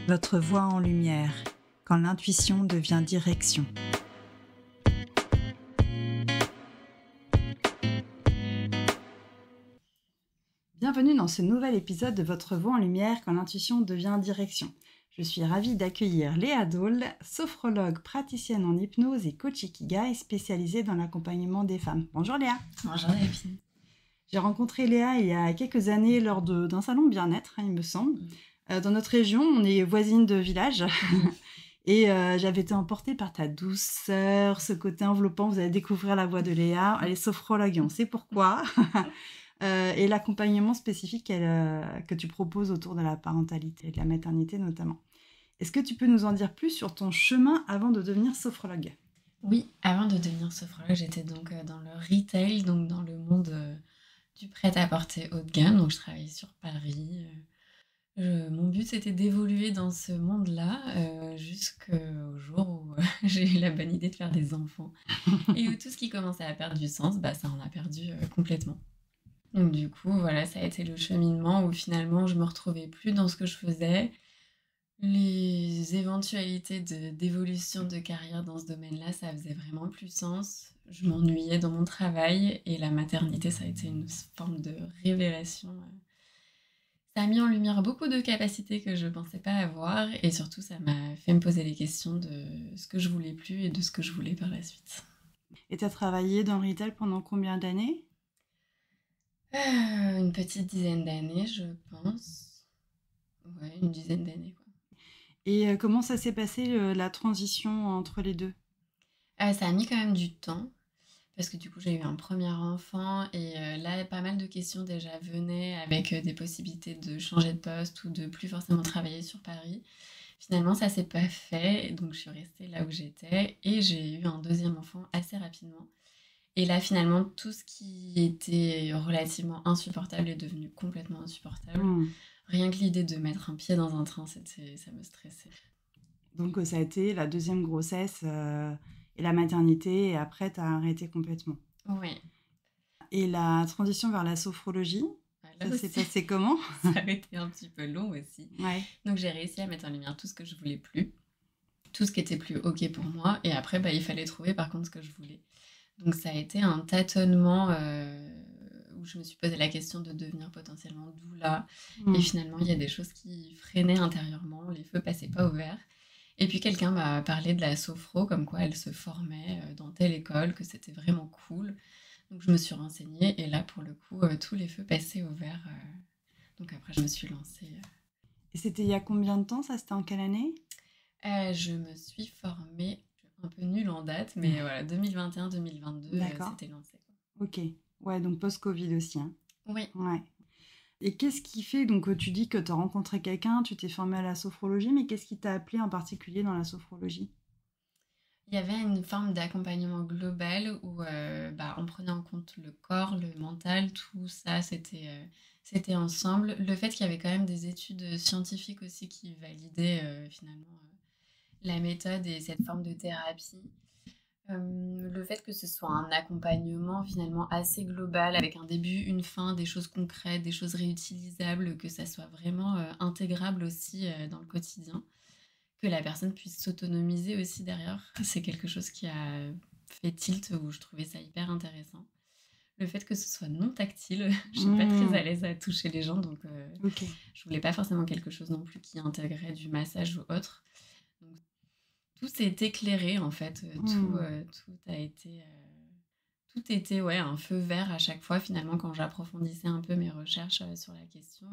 Votre voix en lumière, quand l'intuition devient direction. Bienvenue dans ce nouvel épisode de Votre voix en lumière, quand l'intuition devient direction. Je suis ravie d'accueillir Léa Dole, sophrologue, praticienne en hypnose et coach Ikigai spécialisée dans l'accompagnement des femmes. Bonjour Léa. Bonjour Delphine. J'ai rencontré Léa il y a quelques années lors d'un salon bien-être, il me semble. Dans notre région, on est voisines de village. Et j'avais été emportée par ta douceur, ce côté enveloppant. Vous allez découvrir la voix de Léa. Elle est sophrologue et on sait pourquoi. Et l'accompagnement spécifique que tu proposes autour de la parentalité et de la maternité notamment. Est-ce que tu peux nous en dire plus sur ton chemin avant de devenir sophrologue ? Oui, avant de devenir sophrologue, j'étais donc dans le retail, donc dans le monde du prêt-à-porter haut de gamme. Donc je travaillais sur Paris. Mon but, c'était d'évoluer dans ce monde-là jusqu'au jour où j'ai eu la bonne idée de faire des enfants. Et où tout ce qui commençait à perdre du sens, ça en a perdu complètement. Donc du coup, voilà, ça a été le cheminement où finalement, je me retrouvais plus dans ce que je faisais. Les éventualités d'évolution de carrière dans ce domaine-là, ça faisait vraiment plus sens. Je m'ennuyais dans mon travail et la maternité, ça a été une forme de révélation. Ça a mis en lumière beaucoup de capacités que je ne pensais pas avoir et surtout, ça m'a fait me poser les questions de ce que je voulais plus et de ce que je voulais par la suite. Et tu as travaillé dans le retail pendant combien d'années ? Une petite dizaine d'années, je pense. Ouais, une dizaine d'années, quoi. Et comment ça s'est passé, la transition entre les deux ? Ça a mis quand même du temps. Parce que du coup, j'ai eu un premier enfant et là, pas mal de questions déjà venaient avec des possibilités de changer de poste ou de plus forcément travailler sur Paris. Finalement, ça s'est pas fait, donc je suis restée là où j'étais et j'ai eu un deuxième enfant assez rapidement. Et là, finalement, tout ce qui était relativement insupportable est devenu complètement insupportable. Rien que l'idée de mettre un pied dans un train, ça me stressait. Donc ça a été la deuxième grossesse et la maternité, et après, tu as arrêté complètement. Oui. Et la transition vers la sophrologie, ça s'est passé comment ? Ça a été un petit peu long aussi. Ouais. Donc j'ai réussi à mettre en lumière tout ce que je voulais plus, tout ce qui était plus OK pour moi, et après, il fallait trouver par contre ce que je voulais. Donc ça a été un tâtonnement où je me suis posé la question de devenir potentiellement doula. Et finalement, il y a des choses qui freinaient intérieurement, les feux passaient pas au vert. Et puis quelqu'un m'a parlé de la sophro, comme quoi elle se formait dans telle école, que c'était vraiment cool. Donc je me suis renseignée et là, pour le coup, tous les feux passaient au vert. Donc après, je me suis lancée. Et c'était il y a combien de temps, ça ? C'était en quelle année ? Je me suis formée, un peu nulle en date, mais voilà, 2021-2022, c'était lancé. Ok, ouais, donc post-Covid aussi. Hein. Oui. Ouais. Et qu'est-ce qui fait, donc tu dis que tu as rencontré quelqu'un, tu t'es formée à la sophrologie, mais qu'est-ce qui t'a appelé en particulier dans la sophrologie ? Il y avait une forme d'accompagnement global où on prenait en compte le corps, le mental, tout ça, c'était ensemble. Le fait qu'il y avait quand même des études scientifiques aussi qui validaient finalement la méthode et cette forme de thérapie. Le fait que ce soit un accompagnement finalement assez global, avec un début, une fin, des choses concrètes, des choses réutilisables, que ça soit vraiment intégrable aussi dans le quotidien, que la personne puisse s'autonomiser aussi derrière. C'est quelque chose qui a fait tilt, où je trouvais ça hyper intéressant. Le fait que ce soit non tactile, je suis pas très à l'aise à toucher les gens, donc je voulais pas forcément quelque chose non plus qui intégrait du massage ou autre. Donc, tout s'est éclairé en fait, tout a été... tout était un feu vert à chaque fois finalement quand j'approfondissais un peu mes recherches sur la question.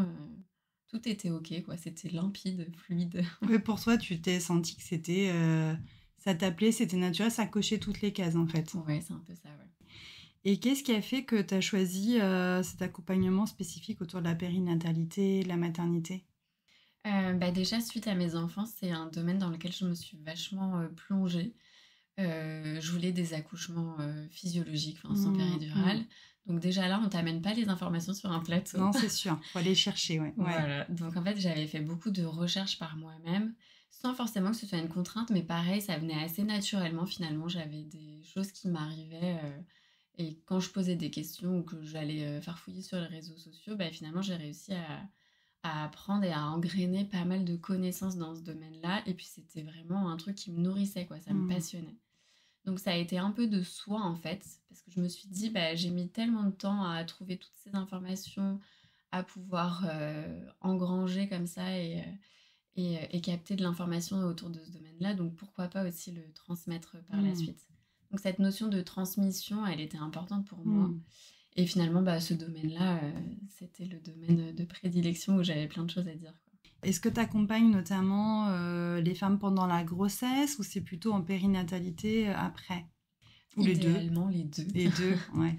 Tout était ok, quoi. C'était limpide, fluide. Oui, pour toi, tu t'es senti que c'était... ça t'appelait, c'était naturel, ça cochait toutes les cases en fait. Ouais, c'est un peu ça, ouais. Et qu'est-ce qui a fait que tu as choisi cet accompagnement spécifique autour de la périnatalité, de la maternité ? Déjà, suite à mes enfants, c'est un domaine dans lequel je me suis vachement plongée. Je voulais des accouchements physiologiques, sans péridurale. Donc déjà là, on t'amène pas les informations sur un plateau. Non, c'est sûr, faut aller chercher, ouais. Voilà, donc en fait, j'avais fait beaucoup de recherches par moi-même, sans forcément que ce soit une contrainte, mais pareil, ça venait assez naturellement finalement. J'avais des choses qui m'arrivaient et quand je posais des questions ou que j'allais farfouiller sur les réseaux sociaux, finalement, j'ai réussi à à apprendre et à engrainer pas mal de connaissances dans ce domaine-là. Et puis, c'était vraiment un truc qui me nourrissait, quoi. Ça me passionnait. Donc, ça a été un peu de soi, en fait, parce que je me suis dit, j'ai mis tellement de temps à trouver toutes ces informations, à pouvoir engranger comme ça et capter de l'information autour de ce domaine-là. Donc, pourquoi pas aussi le transmettre par la suite. Donc, cette notion de transmission, elle était importante pour moi. Et finalement, ce domaine-là, c'était le domaine de prédilection où j'avais plein de choses à dire, quoi. Est-ce que tu accompagnes notamment les femmes pendant la grossesse ou c'est plutôt en périnatalité après? Ou les deux? Idéalement, les deux. Les deux, ouais.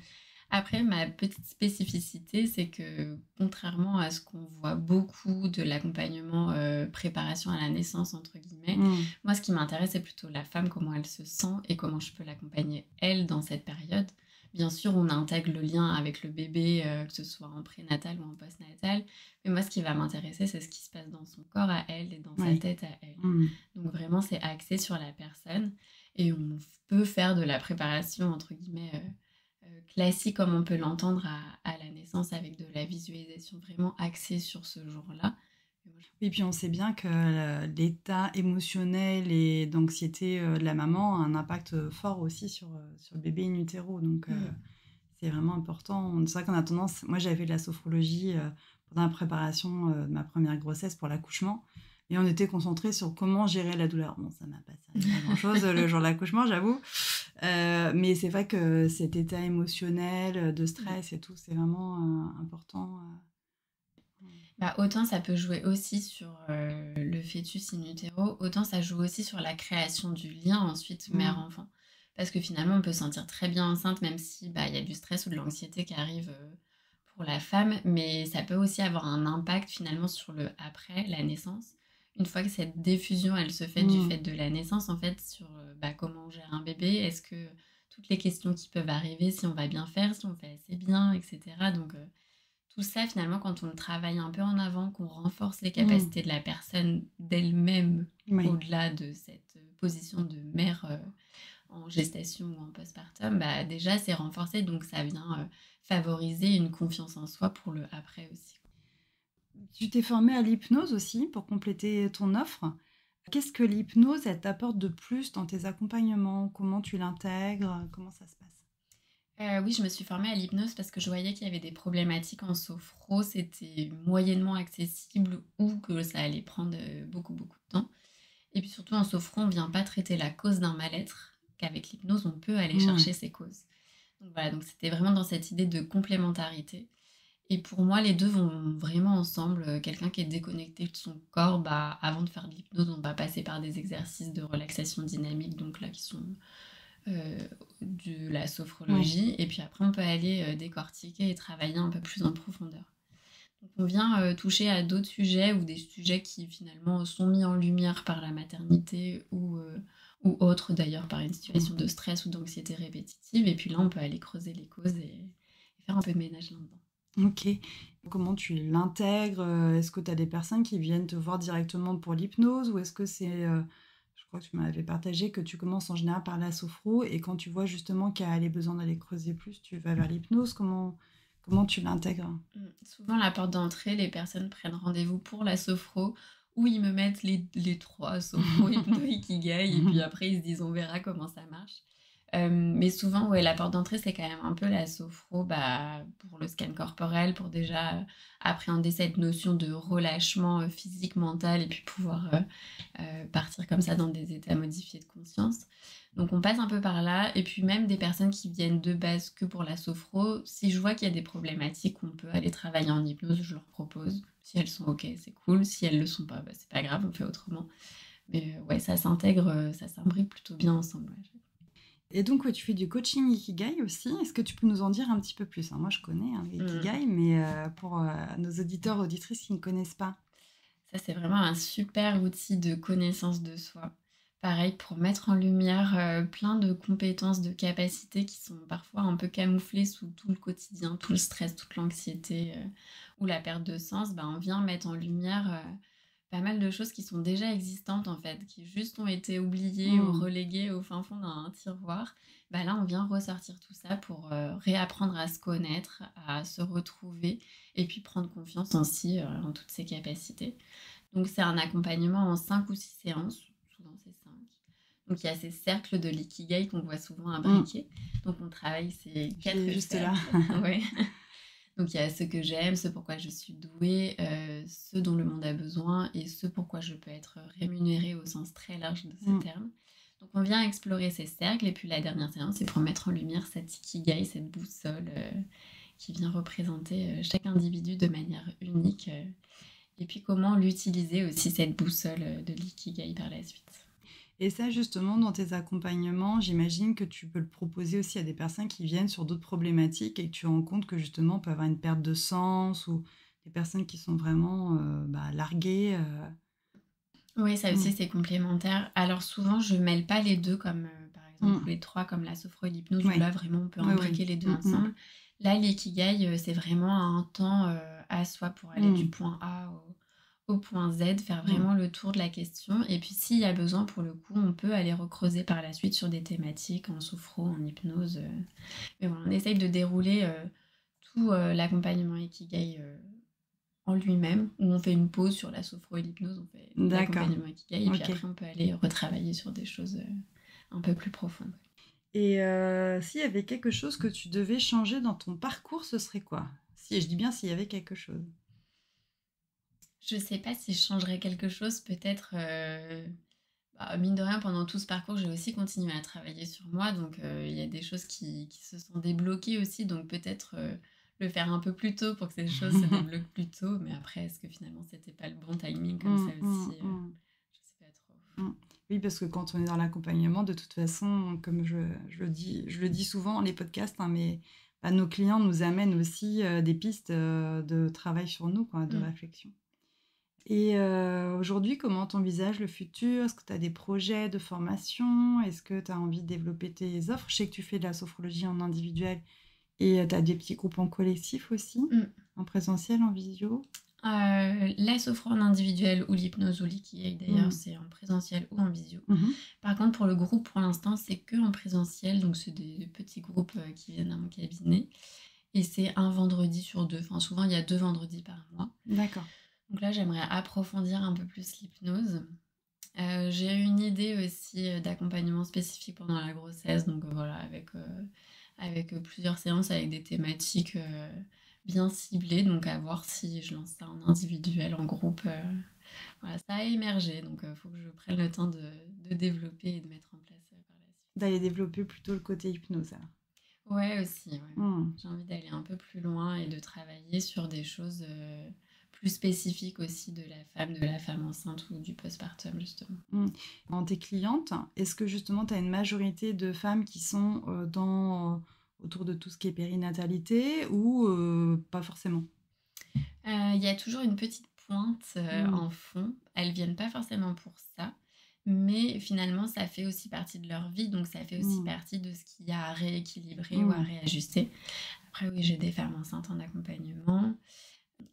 Après, ma petite spécificité, c'est que contrairement à ce qu'on voit beaucoup de l'accompagnement préparation à la naissance, entre guillemets, moi, ce qui m'intéresse, c'est plutôt la femme, comment elle se sent et comment je peux l'accompagner, elle, dans cette période. Bien sûr, on intègre le lien avec le bébé, que ce soit en prénatal ou en postnatal. Mais moi, ce qui va m'intéresser, c'est ce qui se passe dans son corps à elle et dans sa tête à elle. Donc vraiment, c'est axé sur la personne. Et on peut faire de la préparation, entre guillemets, classique comme on peut l'entendre à la naissance avec de la visualisation vraiment axée sur ce jour-là. Et puis on sait bien que l'état émotionnel et d'anxiété de la maman a un impact fort aussi sur le bébé in utero. Donc c'est vraiment important. C'est vrai qu'on a tendance... Moi j'avais fait de la sophrologie pendant la préparation de ma première grossesse pour l'accouchement. Et on était concentrés sur comment gérer la douleur. Bon, ça m'a pas servi à grand-chose le jour de l'accouchement, j'avoue. Mais c'est vrai que cet état émotionnel, de stress et tout, c'est vraiment important. Autant ça peut jouer aussi sur le fœtus in utero, autant ça joue aussi sur la création du lien ensuite mère-enfant. Parce que finalement, on peut se sentir très bien enceinte, même si y a du stress ou de l'anxiété qui arrive pour la femme. Mais ça peut aussi avoir un impact finalement sur le après, la naissance. Une fois que cette diffusion, elle se fait du fait de la naissance, en fait, sur comment on gère un bébé, est-ce que toutes les questions qui peuvent arriver, si on va bien faire, si on fait assez bien, etc. Donc, tout ça, finalement, quand on le travaille un peu en avant, qu'on renforce les capacités de la personne d'elle-même, au-delà de cette position de mère en gestation ou en postpartum, déjà, c'est renforcé, donc ça vient favoriser une confiance en soi pour le après aussi. Tu t'es formée à l'hypnose aussi pour compléter ton offre. Qu'est-ce que l'hypnose, elle t'apporte de plus dans tes accompagnements? Comment tu l'intègres? Comment ça se passe? Oui, je me suis formée à l'hypnose parce que je voyais qu'il y avait des problématiques en sophro, c'était moyennement accessible ou que ça allait prendre beaucoup, beaucoup de temps. Et puis surtout en sophro, on ne vient pas traiter la cause d'un mal-être, qu'avec l'hypnose, on peut aller chercher ses causes. Donc voilà, donc c'était vraiment dans cette idée de complémentarité. Et pour moi, les deux vont vraiment ensemble. Quelqu'un qui est déconnecté de son corps, avant de faire de l'hypnose, on va passer par des exercices de relaxation dynamique, donc là qui sont de la sophrologie. Et puis après, on peut aller décortiquer et travailler un peu plus en profondeur. Donc on vient toucher à d'autres sujets ou des sujets qui finalement sont mis en lumière par la maternité ou autres d'ailleurs par une situation de stress ou d'anxiété répétitive. Et puis là, on peut aller creuser les causes et faire un peu de ménage là-dedans. Ok. Comment tu l'intègres? Est-ce que tu as des personnes qui viennent te voir directement pour l'hypnose ou est-ce que c'est... je crois que tu m'avais partagé que tu commences en général par la sophro et quand tu vois justement qu'il y a besoin d'aller creuser plus, tu vas vers l'hypnose. Comment tu l'intègres? Souvent, à la porte d'entrée, les personnes prennent rendez-vous pour la sophro où ils me mettent les trois, sophro, hypno, ikigai, et puis après, ils se disent on verra comment ça marche. Mais souvent, la porte d'entrée, c'est quand même un peu la sophro pour le scan corporel, pour déjà appréhender cette notion de relâchement physique, mental, et puis pouvoir partir comme ça dans des états modifiés de conscience. Donc on passe un peu par là, et puis même des personnes qui viennent de base que pour la sophro, si je vois qu'il y a des problématiques, on peut aller travailler en hypnose, je leur propose. Si elles sont ok, c'est cool. Si elles le sont pas, c'est pas grave, on fait autrement. Mais ça s'intègre, ça s'imbrique plutôt bien ensemble. Et donc, tu fais du coaching Ikigai aussi. Est-ce que tu peux nous en dire un petit peu plus? Moi, je connais l'Ikigai, mais pour nos auditeurs, auditrices qui ne connaissent pas. Ça, c'est vraiment un super outil de connaissance de soi. Pareil, pour mettre en lumière plein de compétences, de capacités qui sont parfois un peu camouflées sous tout le quotidien, tout le stress, toute l'anxiété ou la perte de sens. On vient mettre en lumière pas mal de choses qui sont déjà existantes en fait, qui juste ont été oubliées ou reléguées au fin fond d'un tiroir. Bah là, on vient ressortir tout ça pour réapprendre à se connaître, à se retrouver et puis prendre confiance aussi en toutes ses capacités. Donc c'est un accompagnement en 5 ou 6 séances, souvent c'est 5. Donc il y a ces cercles de l'ikigai qu'on voit souvent imbriqués. Donc on travaille ces 4 juste cercles. là. Ouais. Donc il y a ce que j'aime, ce pourquoi je suis douée, ce dont le monde a besoin et ce pourquoi je peux être rémunérée au sens très large de ce terme. Donc on vient explorer ces cercles et puis la dernière séance, c'est pour mettre en lumière cette ikigai, cette boussole qui vient représenter chaque individu de manière unique. Et puis comment l'utiliser aussi, cette boussole de l'ikigai par la suite. Et ça, justement, dans tes accompagnements, j'imagine que tu peux le proposer aussi à des personnes qui viennent sur d'autres problématiques et que tu rends compte que, justement, on peut avoir une perte de sens ou des personnes qui sont vraiment larguées. Oui, ça aussi, c'est complémentaire. Alors, souvent, je ne mêle pas les deux, comme par exemple les 3, comme la sophro et l'hypnose, où là, vraiment, on peut imbriquer les deux ensemble. Là, l'ikigai, c'est vraiment un temps à soi pour aller du point A au point Z, faire vraiment le tour de la question. Et puis, s'il y a besoin, pour le coup, on peut aller recreuser par la suite sur des thématiques en sophro, en hypnose. Mais voilà, on essaye de dérouler tout l'accompagnement ikigai en lui-même, où on fait une pause sur la sophro et l'hypnose, on fait l'accompagnement ikigai, et puis après, on peut aller retravailler sur des choses un peu plus profondes. Et s'il y avait quelque chose que tu devais changer dans ton parcours, ce serait quoi? Si je dis bien s'il y avait quelque chose. Je sais pas si je changerais quelque chose, peut-être, mine de rien, pendant tout ce parcours, j'ai aussi continué à travailler sur moi, donc il y a des choses qui se sont débloquées aussi, donc peut-être le faire un peu plus tôt pour que ces choses se débloquent plus tôt, mais après, est-ce que finalement, c'était pas le bon timing comme ça aussi je sais pas trop. Oui, parce que quand on est dans l'accompagnement, de toute façon, comme je le dis souvent dans les podcasts, mais nos clients nous amènent aussi des pistes de travail sur nous, quoi, de réflexion. Et aujourd'hui, comment t'envisages le futur? Est-ce que tu as des projets de formation? Est-ce que tu as envie de développer tes offres? Je sais que tu fais de la sophrologie en individuel et tu as des petits groupes en collectif aussi, en présentiel, en visio. La sophro en individuel ou l'hypnose ou l'ikigai d'ailleurs, c'est en présentiel ou en visio. Par contre, pour le groupe, pour l'instant, c'est que en présentiel, donc c'est des petits groupes qui viennent à mon cabinet. Et c'est un vendredi sur 2. Enfin, souvent, il y a 2 vendredis par mois. D'accord. Donc là, j'aimerais approfondir un peu plus l'hypnose. J'ai une idée aussi d'accompagnement spécifique pendant la grossesse. Donc voilà, avec plusieurs séances, avec des thématiques bien ciblées. Donc à voir si je lance ça en individuel, en groupe. Voilà, ça a émergé. Donc il faut que je prenne le temps de développer et de mettre en place par la suite. D'aller développer plutôt le côté hypnose, alors. Ouais, aussi. Ouais. J'ai envie d'aller un peu plus loin et de travailler sur des choses plus spécifiques aussi de la femme enceinte ou du postpartum, justement. Dans tes clientes, est-ce que justement tu as une majorité de femmes qui sont autour de tout ce qui est périnatalité ou pas forcément? Il y a toujours une petite pointe en fond. Elles viennent pas forcément pour ça. Mais finalement, ça fait aussi partie de leur vie, donc ça fait aussi partie de ce qu'il y a à rééquilibrer ou à réajuster. Après, oui, j'ai des femmes enceintes en accompagnement.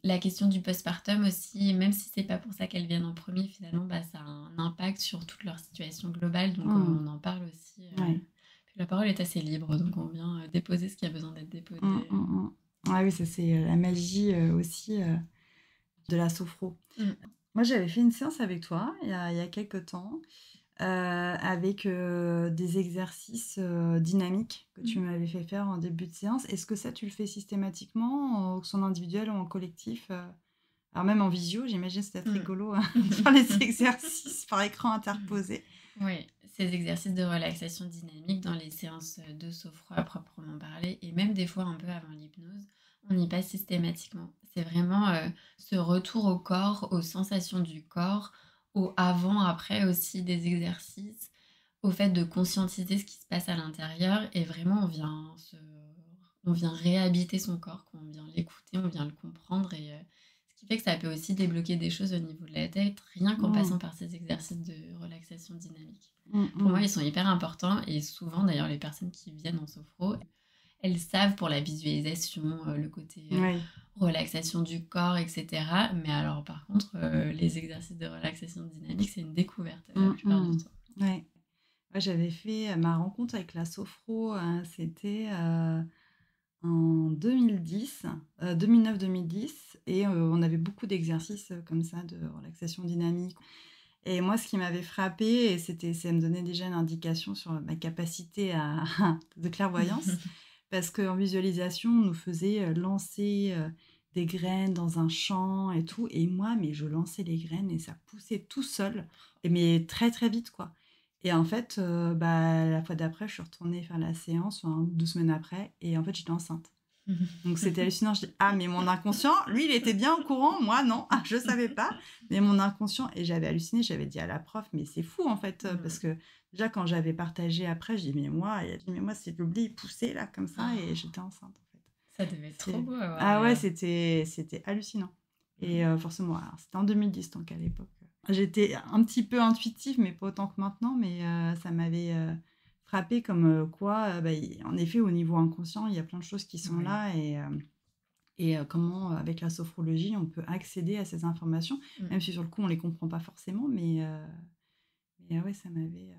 La question du postpartum aussi, même si c'est pas pour ça qu'elles viennent en premier, finalement, ça a un impact sur toute leur situation globale, donc on en parle aussi. Puis la parole est assez libre, donc on vient déposer ce qui a besoin d'être déposé. Ah oui, ça c'est la magie aussi de la sophro. Moi, j'avais fait une séance avec toi il y a quelques temps avec des exercices dynamiques que tu m'avais fait faire en début de séance. Est-ce que ça, tu le fais systématiquement, que ce soit en individuel ou en collectif? Alors même en visio, j'imagine que c'était rigolo de faire les exercices par écran interposé. Oui, ces exercices de relaxation dynamique dans les séances de sophro à proprement parler, et même des fois un peu avant l'hypnose, on y passe systématiquement. C'est vraiment ce retour au corps, aux sensations du corps, au avant-après aussi des exercices, au fait de conscientiser ce qui se passe à l'intérieur, et vraiment on vient réhabiter son corps, on vient l'écouter, on vient le comprendre, et ce qui fait que ça peut aussi débloquer des choses au niveau de la tête, rien qu'en passant par ces exercices de relaxation dynamique. Pour moi, ils sont hyper importants, et souvent d'ailleurs les personnes qui viennent en sophro, elles savent pour la visualisation, le côté relaxation du corps, etc. Mais alors, par contre, les exercices de relaxation dynamique, c'est une découverte la plupart du temps. Ouais. Ouais, j'avais fait ma rencontre avec la sophro, c'était en 2009-2010, et on avait beaucoup d'exercices comme ça de relaxation dynamique. Et moi, ce qui m'avait frappée, et ça me donnait déjà une indication sur ma capacité de clairvoyance, parce qu'en visualisation, on nous faisait lancer des graines dans un champ et tout. Et moi, mais je lançais les graines et ça poussait tout seul, mais très très vite, quoi. Et en fait, la fois d'après, je suis retournée faire la séance, 2 semaines après, et en fait, j'étais enceinte. Donc c'était hallucinant. Je dis, mais mon inconscient, lui, il était bien au courant, moi non, je savais pas. Mais mon inconscient, et j'avais halluciné, j'avais dit à la prof, mais c'est fou en fait, parce que déjà quand j'avais partagé après, je dis, mais moi, c'est l'oubli, il poussait là comme ça, et j'étais enceinte en fait. Ça devait être trop beau à voir. Ah ouais, c'était hallucinant. Et forcément, alors, c'était en 2010, donc à l'époque. J'étais un petit peu intuitive, mais pas autant que maintenant, mais ça m'avait frappée comme quoi, en effet, au niveau inconscient, il y a plein de choses qui sont là, et comment, avec la sophrologie, on peut accéder à ces informations, même si sur le coup, on les comprend pas forcément, mais ouais, ça m'avait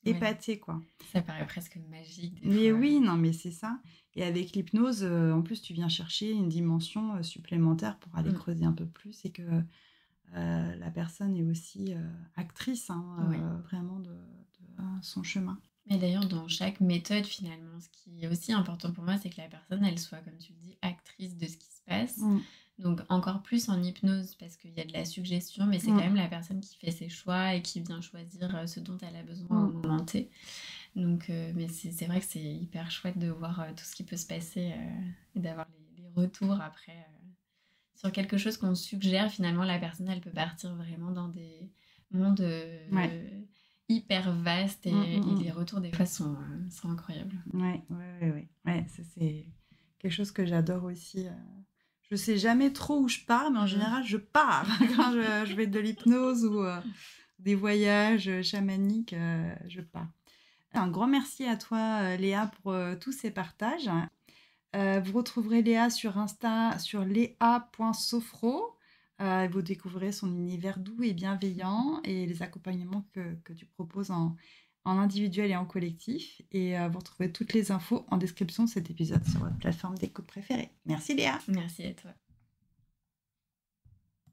épatée, quoi. Ça paraît presque magique. Mais oui, non, mais c'est ça. Et avec l'hypnose, en plus, tu viens chercher une dimension supplémentaire pour aller creuser un peu plus, et que la personne est aussi actrice, vraiment de son chemin. Mais d'ailleurs, dans chaque méthode, finalement, ce qui est aussi important pour moi, c'est que la personne, elle soit, comme tu le dis, actrice de ce qui se passe. Donc, encore plus en hypnose, parce qu'il y a de la suggestion, mais c'est quand même la personne qui fait ses choix et qui vient choisir ce dont elle a besoin au moment T. Donc, mais c'est vrai que c'est hyper chouette de voir tout ce qui peut se passer et d'avoir les retours après. Sur quelque chose qu'on suggère, finalement, la personne, elle peut partir vraiment dans des mondes hyper vastes, et les retours, des fois, sont incroyables. Ouais, ça, c'est quelque chose que j'adore aussi. Je sais jamais trop où je pars, mais en général, je pars. Quand je vais de l'hypnose ou des voyages chamaniques, je pars. Un grand merci à toi, Léa, pour tous ces partages. Vous retrouverez Léa sur Insta, sur léa.sophro. Vous découvrirez son univers doux et bienveillant et les accompagnements que tu proposes en individuel et en collectif. Et vous retrouverez toutes les infos en description de cet épisode sur votre plateforme d'écoute préférée. Merci Léa. Merci à toi.